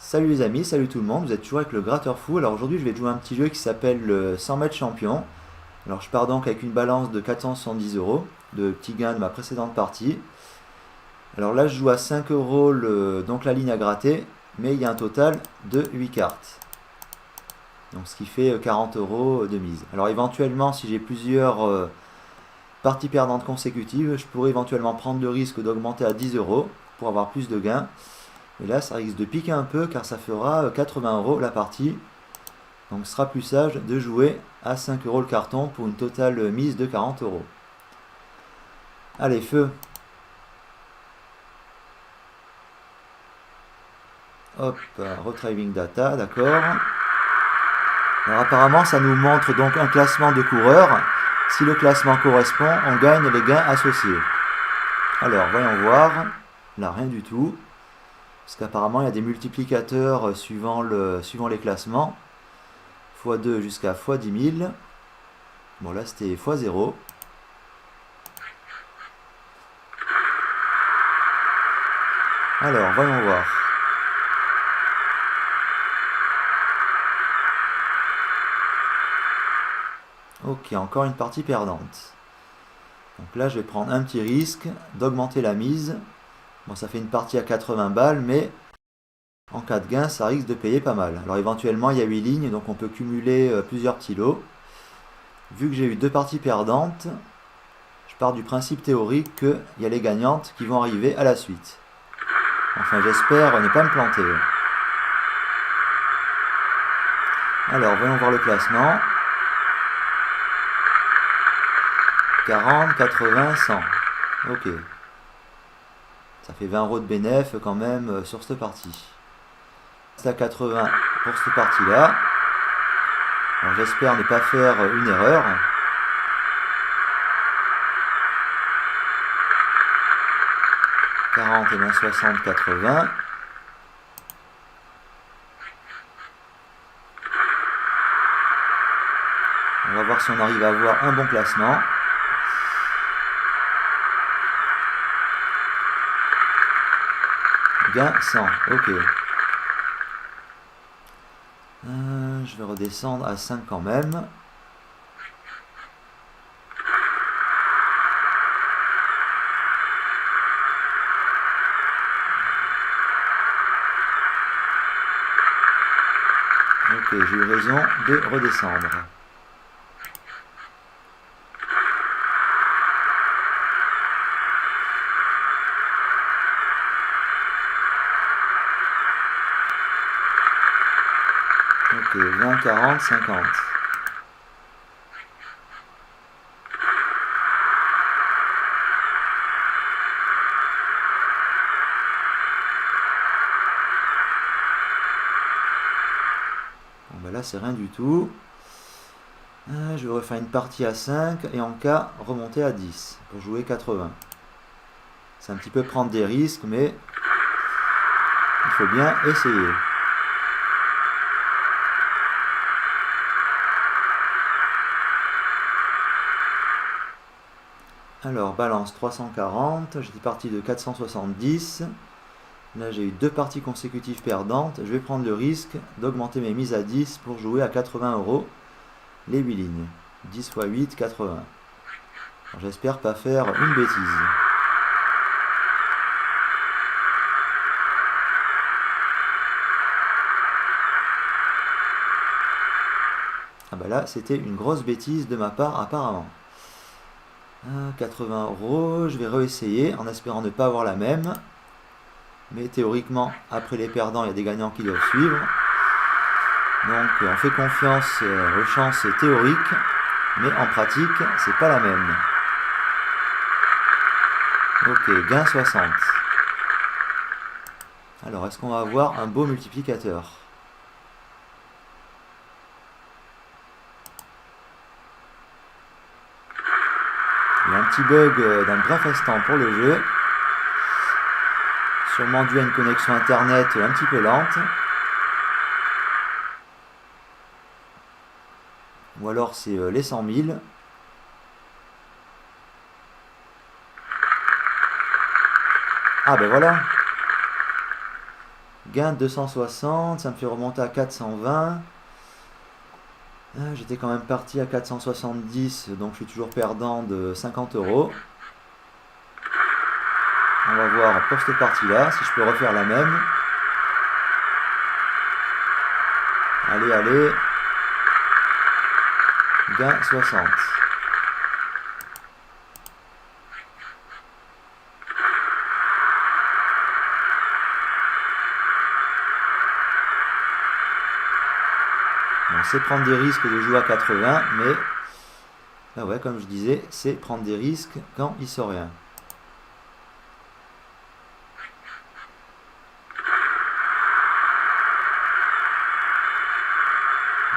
Salut les amis, salut tout le monde, vous êtes toujours avec le Gratteur Fou. Alors aujourd'hui je vais jouer à un petit jeu qui s'appelle 100 mètres champion. Alors je pars donc avec une balance de 470 euros de petit gain de ma précédente partie. Alors là je joue à 5 euros donc la ligne à gratter, mais il y a un total de 8 cartes. Donc ce qui fait 40 euros de mise. Alors éventuellement si j'ai plusieurs parties perdantes consécutives, je pourrais éventuellement prendre le risque d'augmenter à 10 euros pour avoir plus de gains. Et là, ça risque de piquer un peu car ça fera 80 euros la partie. Donc ce sera plus sage de jouer à 5 euros le carton pour une totale mise de 40 euros. Allez, feu. Hop, retriving data, d'accord. Alors apparemment, ça nous montre donc un classement de coureurs. Si le classement correspond, on gagne les gains associés. Alors, voyons voir. Là, rien du tout. Parce qu'apparemment, il y a des multiplicateurs suivant les classements. x2 jusqu'à x10 000. Bon, là, c'était x0. Alors, voyons voir. Ok, encore une partie perdante. Donc là, je vais prendre un petit risque d'augmenter la mise. Bon, ça fait une partie à 80 balles, mais en cas de gain, ça risque de payer pas mal. Alors éventuellement, il y a 8 lignes, donc on peut cumuler plusieurs petits lots. Vu que j'ai eu deux parties perdantes, je pars du principe théorique qu'il y a les gagnantes qui vont arriver à la suite. Enfin, j'espère ne pas me planter. Alors, voyons voir le classement. 40, 80, 100. Ok. Ça fait 20 euros de bénéf quand même sur cette partie. C'est à 80 pour cette partie-là. Alors j'espère ne pas faire une erreur. « 40 et bien 60, 80. On va voir si on arrive à avoir un bon classement. Gain 100, ok. Je vais redescendre à 5 quand même. Ok, j'ai eu raison de redescendre. Ok, 20, 40, 50. Bon, ben là, c'est rien du tout. Je vais refaire une partie à 5 et en cas, remonter à 10 pour jouer 80. C'est un petit peu prendre des risques, mais il faut bien essayer. Alors, balance 340, j'étais parti de 470. Là, j'ai eu deux parties consécutives perdantes. Je vais prendre le risque d'augmenter mes mises à 10 pour jouer à 80 euros les 8 lignes. 10 x 8, 80. J'espère pas faire une bêtise. Ah bah là, c'était une grosse bêtise de ma part apparemment. 80 euros, je vais réessayer en espérant ne pas avoir la même. Mais théoriquement, après les perdants, il y a des gagnants qui doivent suivre. Donc on fait confiance aux chances théoriques, mais en pratique, c'est pas la même. Ok, gain 60. Alors, est-ce qu'on va avoir un beau multiplicateur? Il y a un petit bug d'un bref instant pour le jeu. Sûrement dû à une connexion internet un petit peu lente. Ou alors c'est les 100 000. Ah ben voilà. Gain de 260, ça me fait remonter à 420. J'étais quand même parti à 470, donc je suis toujours perdant de 50 euros. On va voir pour cette partie-là, si je peux refaire la même. Allez, allez. Gain 60. Bon, c'est prendre des risques de jouer à 80, mais ah ouais, comme je disais, c'est prendre des risques quand il ne sort rien.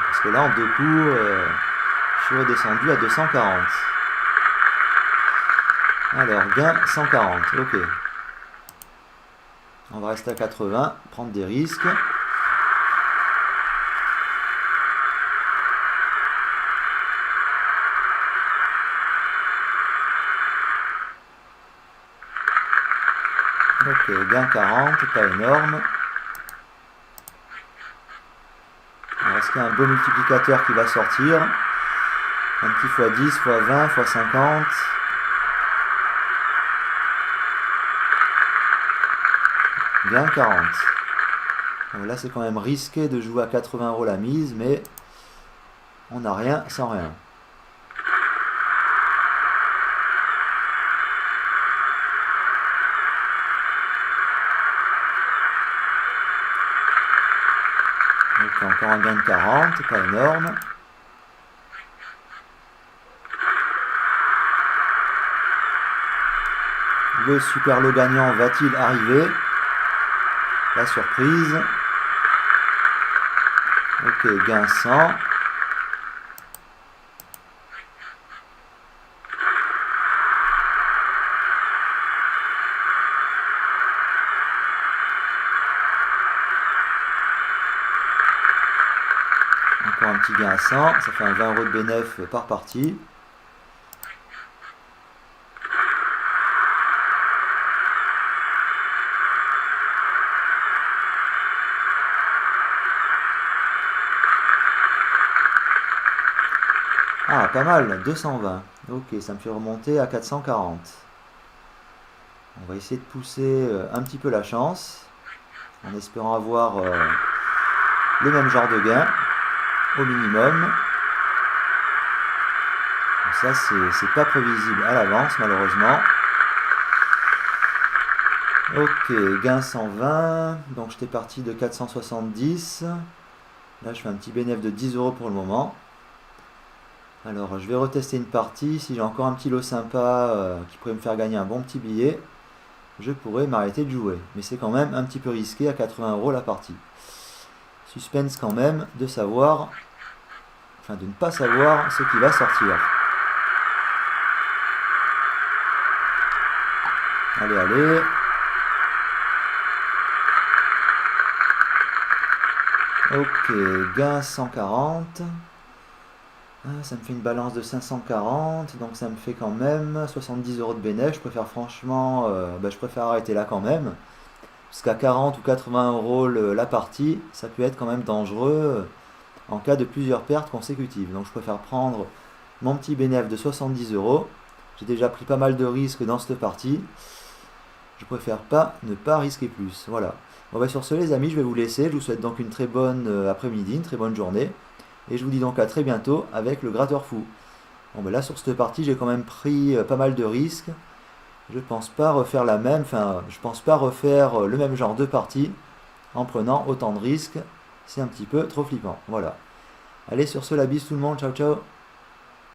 Parce que là, en deux coups, je suis redescendu à 240. Alors, gain 140, ok. On va rester à 80, prendre des risques. Ok, gain 40, pas énorme. Est-ce qu'il y a un beau multiplicateur qui va sortir? Un petit x10, x20, x50. Gain 40. Donc là, c'est quand même risqué de jouer à 80 € la mise, mais on n'a rien sans rien. Donc encore un gain de 40, pas énorme. Le super lot gagnant va-t-il arriver? La surprise. Ok, gain 100. Encore un petit gain à 100, ça fait un 20 € de bénéf par partie. Ah, pas mal, 220. Ok, ça me fait remonter à 440. On va essayer de pousser un petit peu la chance, en espérant avoir le même genre de gain, au minimum. Donc ça, c'est pas prévisible à l'avance, malheureusement. Ok, gain 120, donc j'étais parti de 470. Là, je fais un petit bénéfice de 10 € pour le moment. Alors, je vais retester une partie. Si j'ai encore un petit lot sympa qui pourrait me faire gagner un bon petit billet, je pourrais m'arrêter de jouer. Mais c'est quand même un petit peu risqué à 80 € la partie. Suspense quand même de savoir, enfin de ne pas savoir ce qui va sortir. Allez, allez. Ok, gain 140. Ça me fait une balance de 540, donc ça me fait quand même 70 € de bénéfice. Je préfère franchement, je préfère arrêter là quand même. Parce qu'à 40 ou 80 € la partie, ça peut être quand même dangereux en cas de plusieurs pertes consécutives. Donc je préfère prendre mon petit bénéfice de 70 €. J'ai déjà pris pas mal de risques dans cette partie. Je préfère ne pas risquer plus. Voilà. Bon, sur ce les amis, je vais vous laisser. Je vous souhaite donc une très bonne après-midi, une très bonne journée. Et je vous dis donc à très bientôt avec le gratteur fou. Bon, là sur cette partie, j'ai quand même pris pas mal de risques. Je pense pas refaire la même, je pense pas refaire le même genre de partie en prenant autant de risques. C'est un petit peu trop flippant. Voilà. Allez, sur ce, la bise tout le monde. Ciao, ciao.